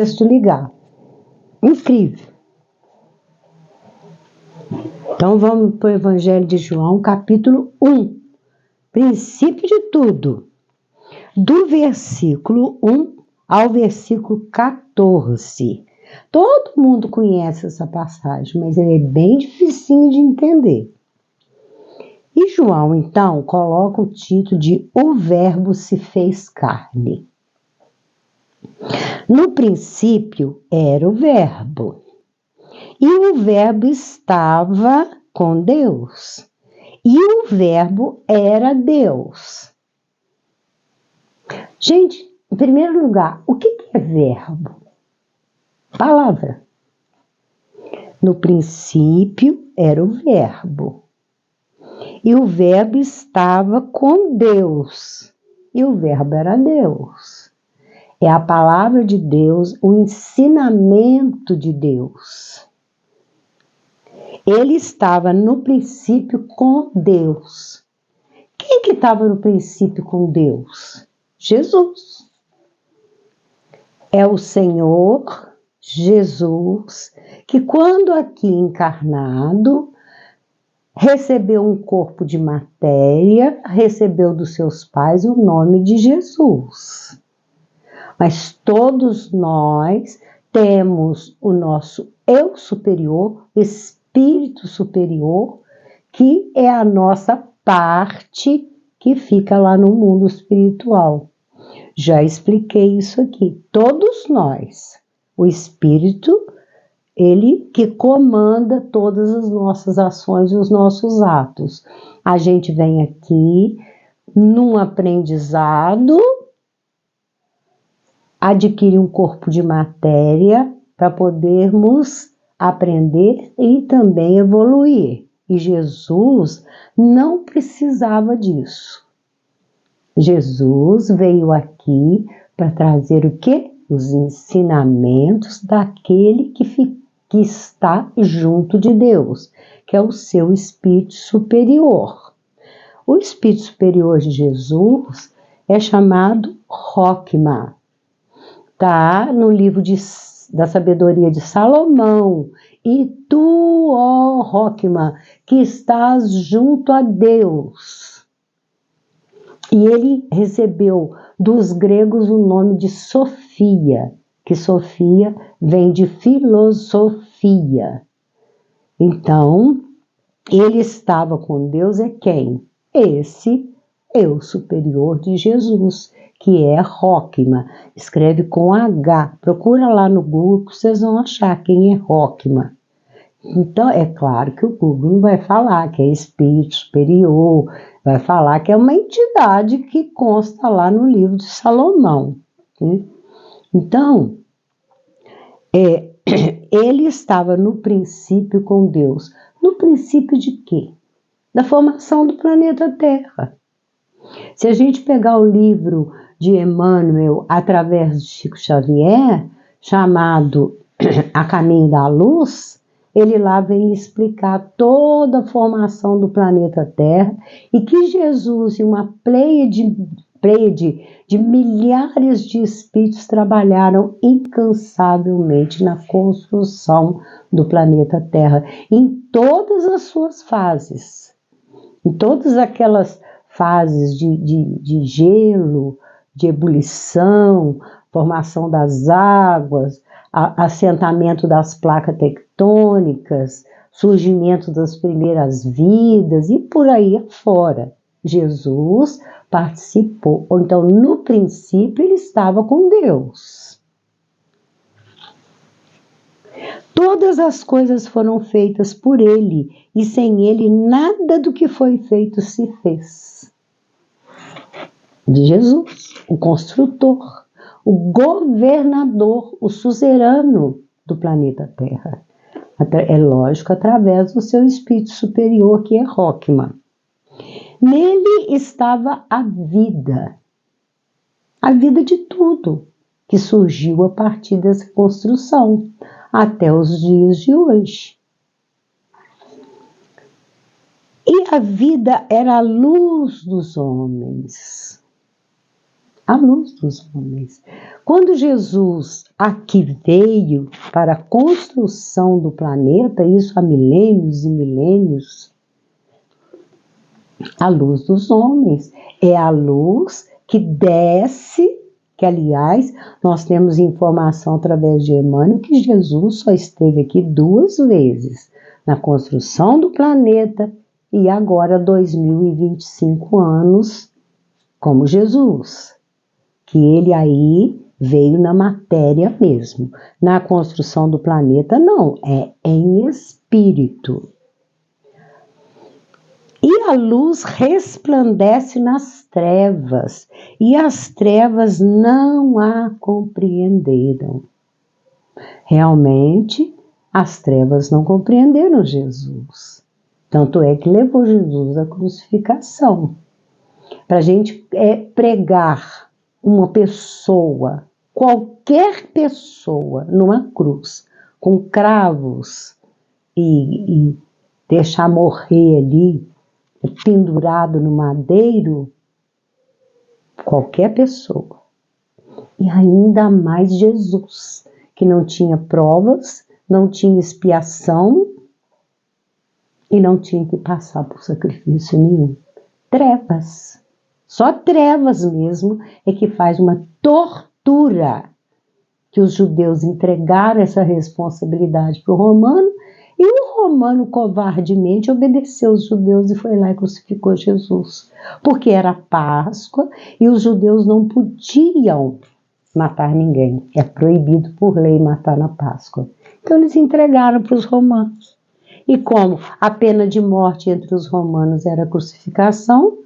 texto ligar. Incrível. Então vamos para o Evangelho de João, capítulo 1. Princípio de tudo. Do versículo 1 ao versículo 14. Todo mundo conhece essa passagem, mas ele é bem dificinho de entender. E João, então, coloca o título de O Verbo se fez carne. No princípio era o Verbo, e o Verbo estava com Deus, e o Verbo era Deus. Gente, em primeiro lugar, o que é verbo? Palavra. No princípio era o Verbo, e o Verbo estava com Deus, e o Verbo era Deus. É a palavra de Deus, o ensinamento de Deus. Ele estava no princípio com Deus. Quem que estava no princípio com Deus? Jesus. É o Senhor Jesus que, quando aqui encarnado, recebeu um corpo de matéria, recebeu dos seus pais o nome de Jesus. Mas todos nós temos o nosso eu superior, espírito superior, que é a nossa parte que fica lá no mundo espiritual. Já expliquei isso aqui. Todos nós, o espírito, ele que comanda todas as nossas ações e os nossos atos. A gente vem aqui num aprendizado, adquire um corpo de matéria para podermos aprender e também evoluir. E Jesus não precisava disso. Jesus veio aqui para trazer o quê? Os ensinamentos daquele que está junto de Deus, que é o seu espírito superior. O espírito superior de Jesus é chamado Roquima. Está no livro da sabedoria de Salomão. E tu, ó Roquima, que estás junto a Deus. E ele recebeu dos gregos o nome de Sofia, que Sofia vem de filosofia. Então, ele estava com Deus é quem? Esse eu superior de Jesus, que é Roquima. Escreve com H. Procura lá no Google que vocês vão achar quem é Roquima. Então, é claro que o Google não vai falar que é espírito superior, vai falar que é uma entidade que consta lá no livro de Salomão. Né? Então, ele estava no princípio com Deus. No princípio de quê? Da formação do planeta Terra. Se a gente pegar o livro de Emmanuel, através de Chico Xavier, chamado A Caminho da Luz, ele lá vem explicar toda a formação do planeta Terra e que Jesus e uma pleiade de milhares de espíritos trabalharam incansavelmente na construção do planeta Terra, em todas as suas fases, em todas aquelas fases de gelo, de ebulição, formação das águas, assentamento das placas tectônicas, surgimento das primeiras vidas e por aí afora. Jesus participou, ou então no princípio ele estava com Deus. Todas as coisas foram feitas por ele, e sem ele nada do que foi feito se fez. De Jesus, o construtor, o governador, o suzerano do planeta Terra. É lógico, através do seu espírito superior, que é Roquima. Nele estava a vida de tudo que surgiu a partir dessa construção, até os dias de hoje. E a vida era a luz dos homens. A luz dos homens. Quando Jesus aqui veio para a construção do planeta, isso há milênios e milênios, a luz dos homens é a luz que desce, que aliás nós temos informação através de Emmanuel que Jesus só esteve aqui 2 vezes, na construção do planeta e agora 2025 anos como Jesus, que ele aí veio na matéria mesmo. Na construção do planeta não, é em espírito. E a luz resplandece nas trevas, e as trevas não a compreenderam. Realmente, as trevas não compreenderam Jesus. Tanto é que levou Jesus à crucificação. Para a gente pregar uma pessoa, qualquer pessoa, numa cruz, com cravos e deixar morrer ali, pendurado no madeiro, qualquer pessoa. E ainda mais Jesus, que não tinha provas, não tinha expiação e não tinha que passar por sacrifício nenhum. Trevas. Só trevas mesmo é que faz uma tortura que os judeus entregaram essa responsabilidade para o romano e o romano covardemente obedeceu os judeus e foi lá e crucificou Jesus. Porque era Páscoa e os judeus não podiam matar ninguém. É proibido por lei matar na Páscoa. Então eles entregaram para os romanos. E como a pena de morte entre os romanos era a crucificação,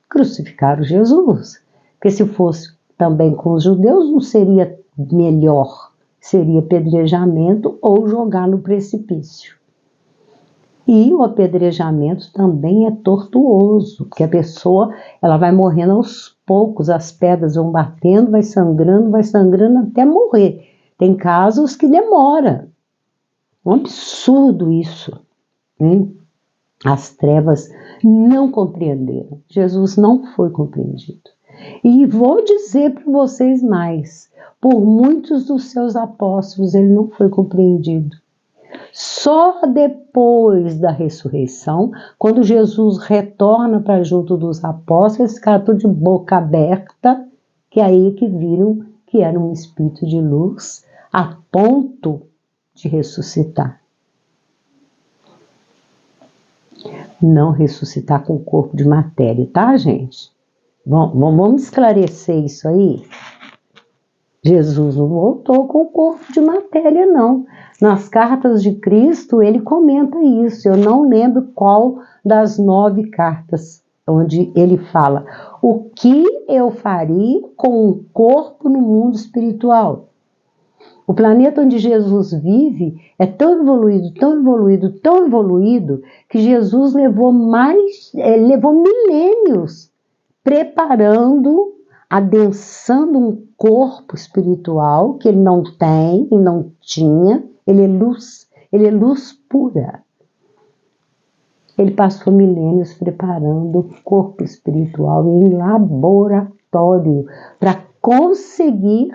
crucificaram Jesus. Porque se fosse também com os judeus, não seria melhor, seria apedrejamento ou jogar no precipício. E o apedrejamento também é tortuoso, porque a pessoa ela vai morrendo aos poucos, as pedras vão batendo, vai sangrando até morrer. Tem casos que demora. Um absurdo isso, hein? As trevas não compreenderam. Jesus não foi compreendido. E vou dizer para vocês mais, por muitos dos seus apóstolos ele não foi compreendido. Só depois da ressurreição, quando Jesus retorna para junto dos apóstolos, eles ficaram tudo de boca aberta, que é aí que viram que era um espírito de luz a ponto de ressuscitar. Não ressuscitar com o corpo de matéria, tá, gente? Vamos esclarecer isso aí? Jesus não voltou com o corpo de matéria, não. Nas cartas de Cristo, ele comenta isso. Eu não lembro qual das 9 cartas, onde ele fala o que eu faria com o corpo no mundo espiritual. O planeta onde Jesus vive é tão evoluído, tão evoluído, tão evoluído, que Jesus levou milênios preparando, adensando um corpo espiritual que ele não tem e não tinha. Ele é luz pura. Ele passou milênios preparando o corpo espiritual em laboratório para conseguir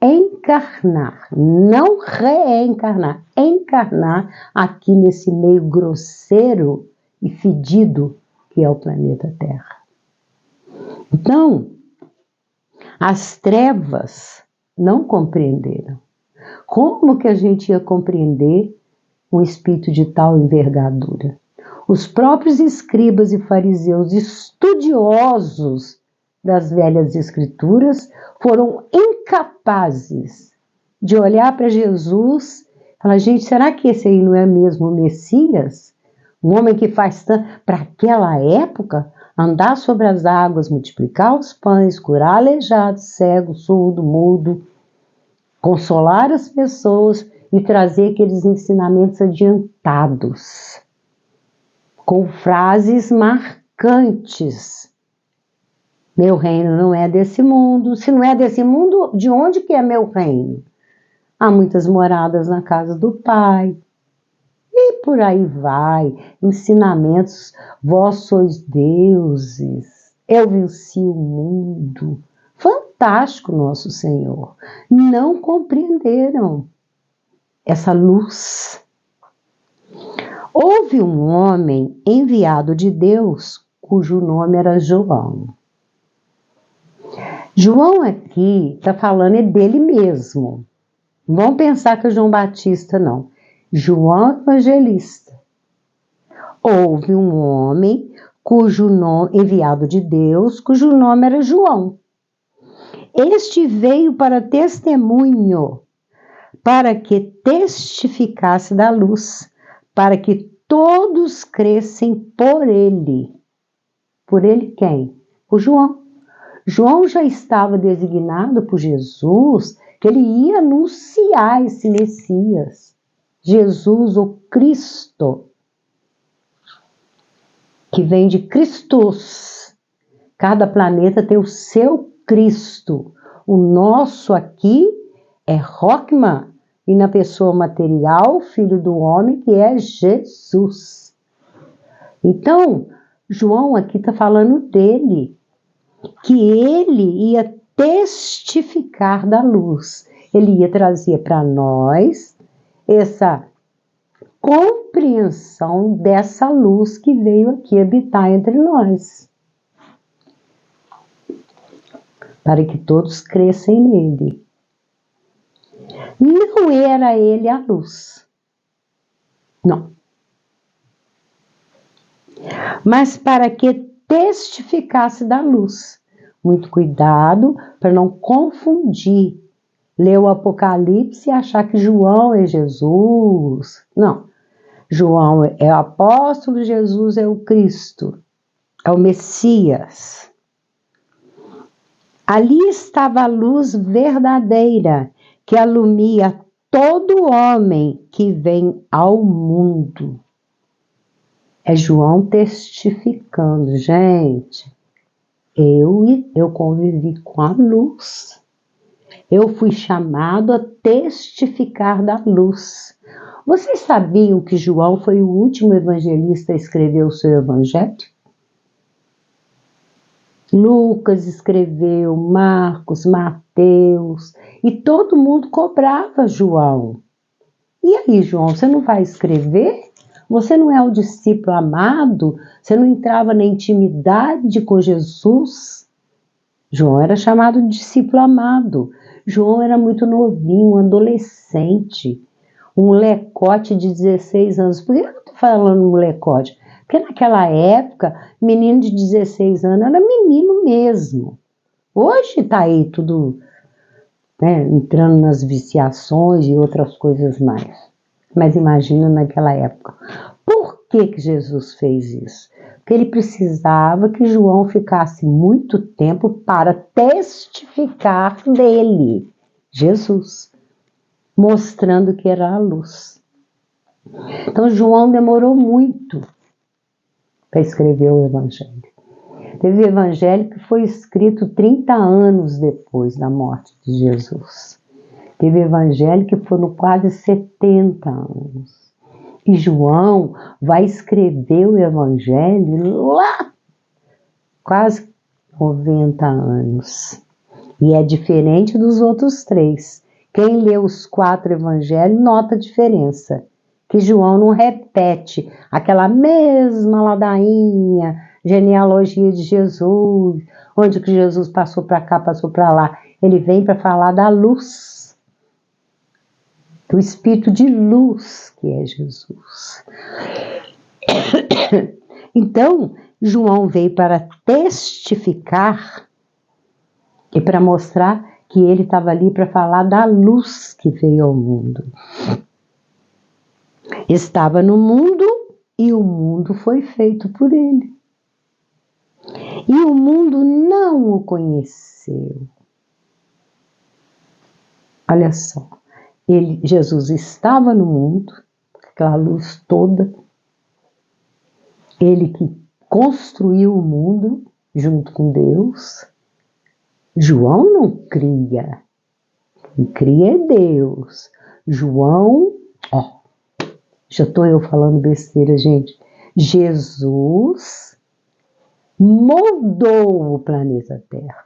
encarnar, não reencarnar, encarnar aqui nesse meio grosseiro e fedido que é o planeta Terra. Então, as trevas não compreenderam. Como que a gente ia compreender um espírito de tal envergadura? Os próprios escribas e fariseus, estudiosos das velhas escrituras, foram incapazes de olhar para Jesus e falar, gente, será que esse aí não é mesmo o Messias? Um homem que faz tanto, para aquela época, andar sobre as águas, multiplicar os pães, curar aleijados, cego, surdo, mudo, consolar as pessoas e trazer aqueles ensinamentos adiantados, com frases marcantes. Meu reino não é desse mundo. Se não é desse mundo, de onde que é meu reino? Há muitas moradas na casa do Pai. E por aí vai. Ensinamentos. Vós sois deuses. Eu venci o mundo. fantástico nosso Senhor. Não compreenderam essa luz. Houve um homem enviado de Deus, cujo nome era João. João aqui está falando é dele mesmo. Não vão pensar que é João Batista, não. João Evangelista. Houve um homem cujo nome, enviado de Deus, cujo nome era João. Este veio para testemunho, para que testificasse da luz, para que todos crescem por ele. Por ele quem? Por João. João já estava designado por Jesus que ele ia anunciar esse Messias, Jesus, o Cristo, que vem de Christus. Cada planeta tem o seu Cristo. O nosso aqui é Rockman, e na pessoa material, filho do homem, que é Jesus. Então, João aqui está falando dele, que ele ia testificar da luz. Ele ia trazer para nós essa compreensão dessa luz que veio aqui habitar entre nós, para que todos crescem nele. Não era ele a luz, não, mas para que testificasse da luz. Muito cuidado para não confundir, ler o Apocalipse e achar que João é Jesus. Não, João é o apóstolo, Jesus é o Cristo, é o Messias. Ali estava a luz verdadeira, que alumia todo homem que vem ao mundo. É João testificando, gente. Eu convivi com a luz. Eu fui chamado a testificar da luz. Vocês sabiam que João foi o último evangelista a escrever o seu evangelho? Lucas escreveu, Marcos, Mateus, e todo mundo cobrava João. E aí, João, você não vai escrever? Você não é o discípulo amado? Você não entrava na intimidade com Jesus? João era chamado de discípulo amado. João era muito novinho, um adolescente, um molecote de 16 anos. Por que eu estou falando molecote? Porque naquela época, menino de 16 anos era menino mesmo. Hoje está aí tudo, né, entrando nas viciações e outras coisas mais. Mas imagina naquela época. Por que Jesus fez isso? Porque ele precisava que João ficasse muito tempo para testificar dele, Jesus, mostrando que era a luz. Então João demorou muito para escrever o Evangelho. Teve Evangelho que foi escrito 30 anos depois da morte de Jesus. Teve Evangelho que foram quase 70 anos. E João vai escrever o Evangelho lá, quase 90 anos. E é diferente dos outros 3. Quem lê os 4 Evangelhos nota a diferença. Que João não repete aquela mesma ladainha, genealogia de Jesus, onde que Jesus passou para cá, passou para lá. Ele vem para falar da luz, do Espírito de luz que é Jesus. Então, João veio para testificar e para mostrar que ele estava ali para falar da luz que veio ao mundo. Estava no mundo e o mundo foi feito por ele. E o mundo não o conheceu. Olha só, Jesus estava no mundo, aquela luz toda. Ele que construiu o mundo junto com Deus. João não cria. Quem cria é Deus. João, já estou eu falando besteira, gente. Jesus moldou o planeta Terra.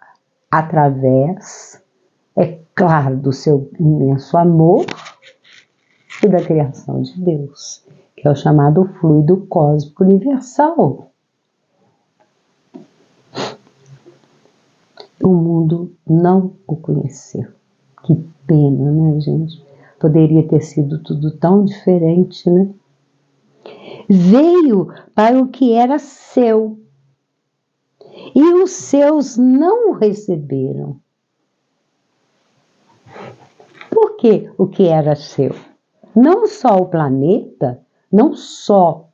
através, é claro, do seu imenso amor e da criação de Deus, que é o chamado fluido cósmico universal. O mundo não o conheceu. Que pena, né, gente? Poderia ter sido tudo tão diferente, né? Veio para o que era seu, e os seus não o receberam. Por que o que era seu? Não só o planeta, não só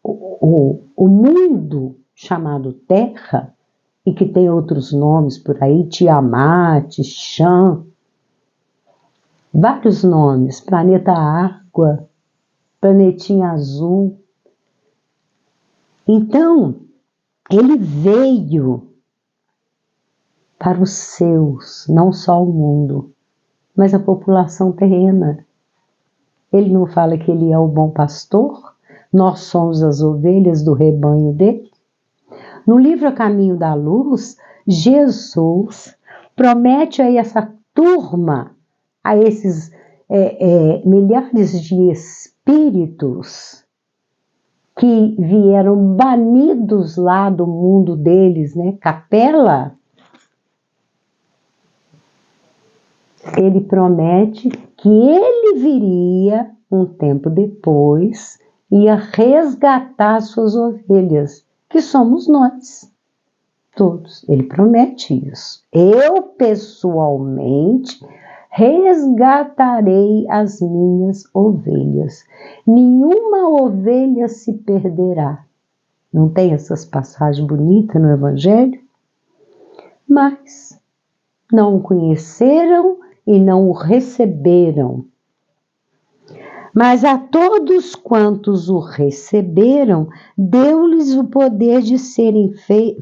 o mundo chamado Terra, e que tem outros nomes por aí, Tiamat, Chan, vários nomes, planeta Água, planetinha azul. Então, ele veio para os seus, não só o mundo, mas a população terrena. Ele não fala que ele é o bom pastor? Nós somos as ovelhas do rebanho dele? No livro A Caminho da Luz, Jesus promete a essa turma, a esses milhares de espíritos que vieram banidos lá do mundo deles, né? Capela, ele promete que ele viria um tempo depois e ia resgatar suas ovelhas, que somos nós, todos. Ele promete isso. Eu, pessoalmente, resgatarei as minhas ovelhas. Nenhuma ovelha se perderá. Não tem essas passagens bonitas no Evangelho? Mas não o conheceram e não o receberam. Mas a todos quantos o receberam, deu-lhes o poder de serem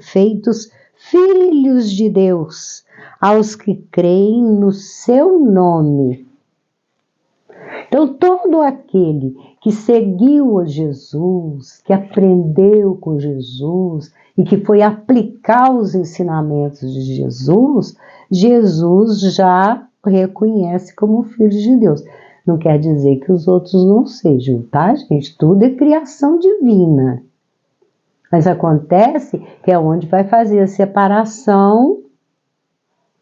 feitos filhos de Deus, aos que creem no seu nome. Então, todo aquele que seguiu a Jesus, que aprendeu com Jesus e que foi aplicar os ensinamentos de Jesus, Jesus já reconhece como filho de Deus. Não quer dizer que os outros não sejam, tá, gente? Tudo é criação divina. Mas acontece que é onde vai fazer a separação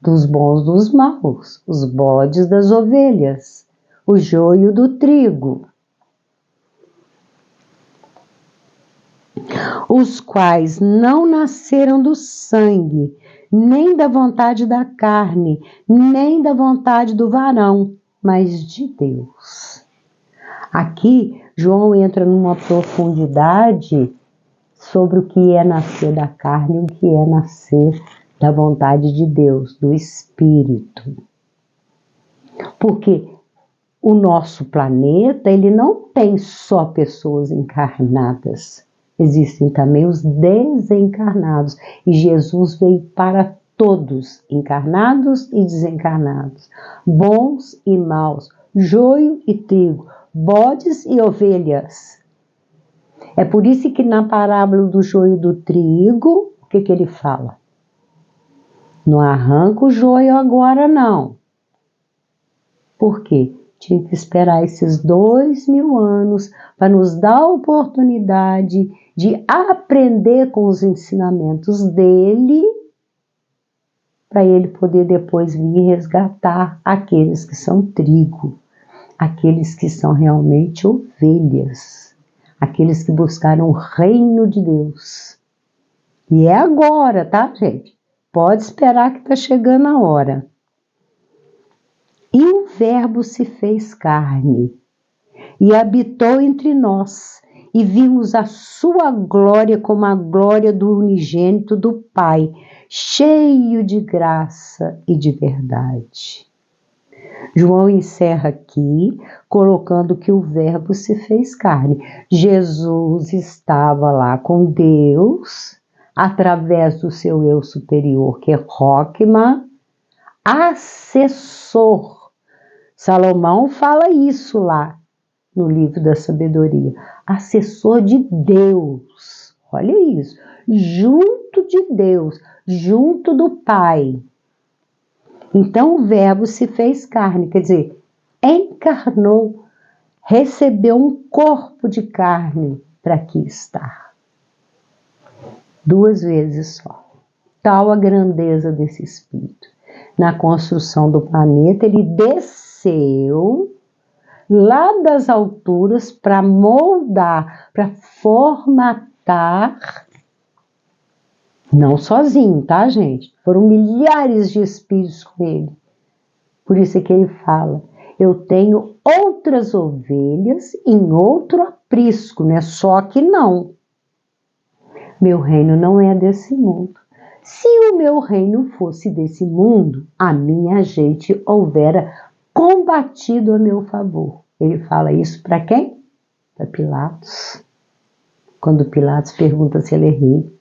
dos bons dos maus, os bodes das ovelhas, o joio do trigo. Os quais não nasceram do sangue, nem da vontade da carne, nem da vontade do varão, mas de Deus. Aqui, João entra numa profundidade sobre o que é nascer da carne e o que é nascer da vontade de Deus, do Espírito. Porque o nosso planeta, ele não tem só pessoas encarnadas. Existem também os desencarnados. E Jesus veio para todos, encarnados e desencarnados, bons e maus, joio e trigo, bodes e ovelhas. É por isso que na parábola do joio e do trigo, o que ele fala? Não arranca o joio agora, não. Por quê? Tinha que esperar esses 2000 anos para nos dar a oportunidade de aprender com os ensinamentos dele, para ele poder depois vir resgatar aqueles que são trigo, aqueles que são realmente ovelhas, aqueles que buscaram o reino de Deus. E é agora, tá, gente? Pode esperar que está chegando a hora. E o Verbo se fez carne e habitou entre nós, e vimos a sua glória como a glória do unigênito do Pai, cheio de graça e de verdade. João encerra aqui, colocando que o Verbo se fez carne. Jesus estava lá com Deus, através do seu eu superior, que é Rockman, assessor. Salomão fala isso lá no livro da sabedoria. Assessor de Deus. Olha isso. Junto de Deus, junto do Pai. Então o Verbo se fez carne, quer dizer, encarnou, recebeu um corpo de carne para aqui estar. 2 vezes só. Tal a grandeza desse Espírito. Na construção do planeta, ele desceu lá das alturas para moldar, para formatar, não sozinho, tá, gente? Foram milhares de espíritos com ele. Por isso é que ele fala, eu tenho outras ovelhas em outro aprisco, né? Só que não. Meu reino não é desse mundo. Se o meu reino fosse desse mundo, a minha gente houvera combatido a meu favor. Ele fala isso para quem? Para Pilatos. Quando Pilatos pergunta se ele é rei,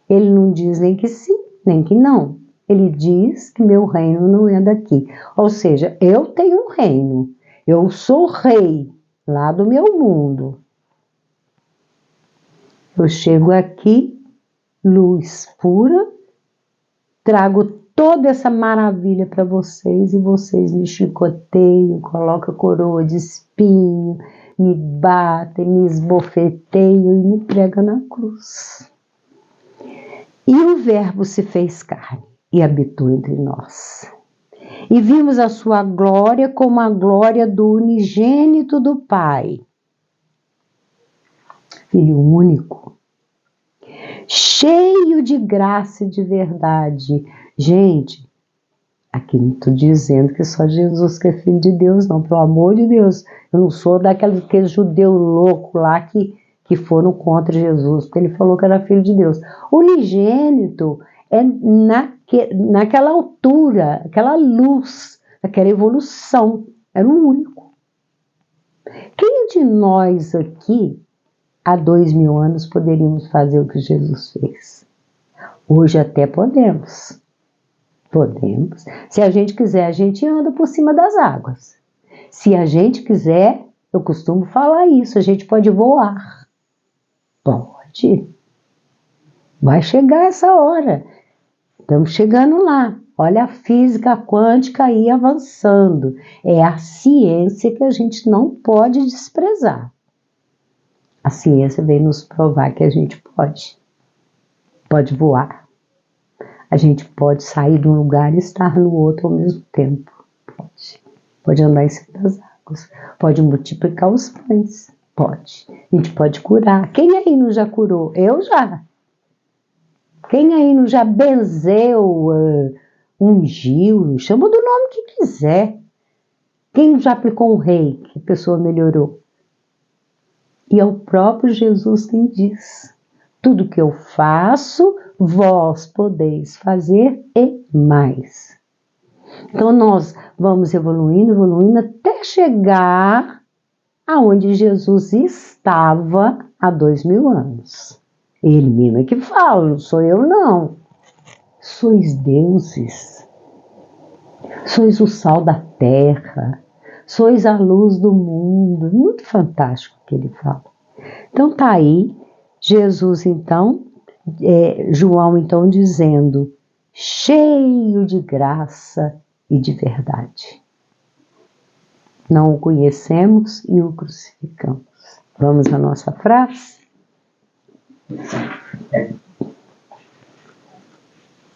ele não diz nem que sim, nem que não. Ele diz que meu reino não é daqui. Ou seja, eu tenho um reino. Eu sou rei lá do meu mundo. Eu chego aqui, luz pura, trago toda essa maravilha para vocês e vocês me chicoteiam, colocam coroa de espinho, me batem, me esbofeteiam e me pregam na cruz. E o Verbo se fez carne e habitou entre nós. E vimos a sua glória como a glória do unigênito do Pai, Filho único, cheio de graça e de verdade. Gente, aqui não estou dizendo que só Jesus que é filho de Deus, não, pelo amor de Deus. Eu não sou daqueles judeus loucos lá que foram contra Jesus, porque ele falou que era filho de Deus. O unigênito é naquela altura, aquela luz, aquela evolução, era o único. Quem de nós aqui, há 2000 anos, poderíamos fazer o que Jesus fez? Hoje até podemos. Podemos. Se a gente quiser, a gente anda por cima das águas. Se a gente quiser, eu costumo falar isso, a gente pode voar. Pode. Vai chegar essa hora. Estamos chegando lá. Olha a física quântica aí avançando. É a ciência que a gente não pode desprezar. A ciência vem nos provar que a gente pode voar. A gente pode sair de um lugar e estar no outro ao mesmo tempo. Pode andar em cima das águas. Pode multiplicar os pães. Pode. A gente pode curar. Quem aí não já curou? Eu já. Quem aí não já benzeu, ungiu, chama do nome que quiser. Quem não já aplicou um rei que a pessoa melhorou? E é o próprio Jesus quem diz. Tudo que eu faço, vós podeis fazer e mais. Então nós vamos evoluindo até chegar aonde Jesus estava há 2000 anos. Ele mesmo é que fala, não sou eu não. Sois deuses. Sois o sal da terra. Sois a luz do mundo. Muito fantástico o que ele fala. Então tá aí, Jesus então, João então dizendo, cheio de graça e de verdade. Não o conhecemos e o crucificamos. Vamos à nossa frase?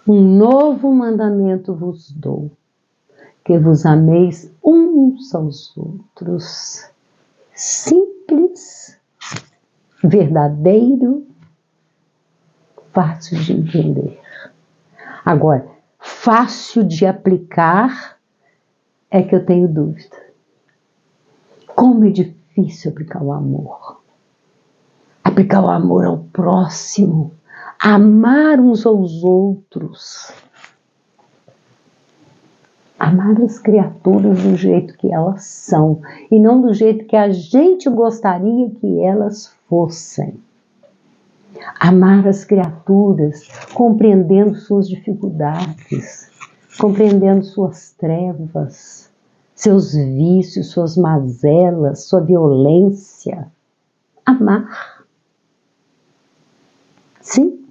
Um novo mandamento vos dou, que vos ameis uns aos outros. Simples, verdadeiro, fácil de entender. Agora, fácil de aplicar é que eu tenho dúvida. Como é difícil aplicar o amor. Aplicar o amor ao próximo. Amar uns aos outros. Amar as criaturas do jeito que elas são. E não do jeito que a gente gostaria que elas fossem. Amar as criaturas, compreendendo suas dificuldades, compreendendo suas trevas, seus vícios, suas mazelas, sua violência. Amar. Sim.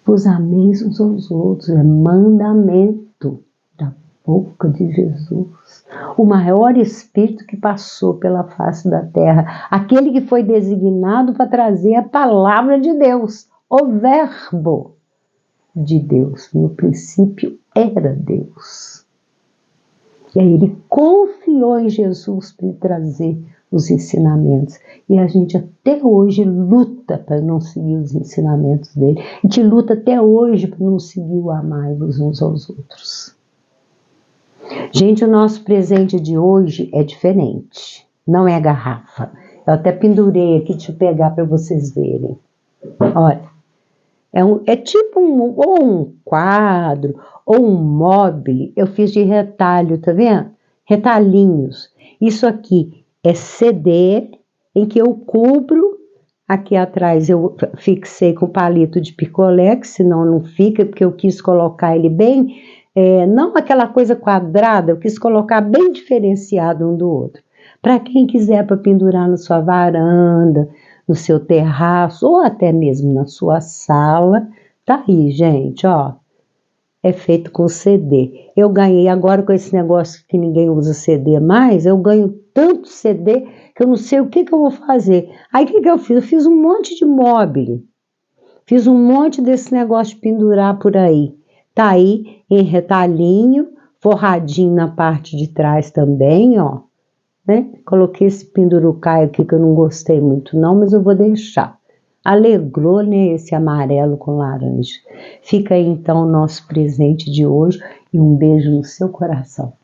Vos ameis uns aos outros, é mandamento da boca de Jesus. O maior Espírito que passou pela face da terra, aquele que foi designado para trazer a palavra de Deus, o verbo de Deus. No princípio era Deus. E aí ele confiou em Jesus para lhe trazer os ensinamentos. E a gente até hoje luta para não seguir os ensinamentos dele. A gente luta até hoje para não seguir o amai-vos uns aos outros. Gente, o nosso presente de hoje é diferente. Não é garrafa. Eu até pendurei aqui, deixa eu pegar para vocês verem. Olha, é tipo ou um quadro, ou um mobile. Eu fiz de retalho, tá vendo? Retalhinhos. Isso aqui é CD em que eu cubro. Aqui atrás eu fixei com palito de picolé, que senão não fica, porque eu quis colocar ele bem, não aquela coisa quadrada, eu quis colocar bem diferenciado um do outro. Para quem quiser para pendurar na sua varanda, no seu terraço, ou até mesmo na sua sala, tá aí, gente, ó. É feito com CD. Eu ganhei agora com esse negócio que ninguém usa CD mais, eu ganho tanto CD que eu não sei o que eu vou fazer. Aí o que eu fiz? Eu fiz um monte de mobile. Fiz um monte desse negócio de pendurar por aí. Tá aí em retalhinho, forradinho na parte de trás também, ó. Né? Coloquei esse pendurucaio aqui que eu não gostei muito não, mas eu vou deixar. Alegrou, né, esse amarelo com laranja. Fica aí então o nosso presente de hoje e um beijo no seu coração.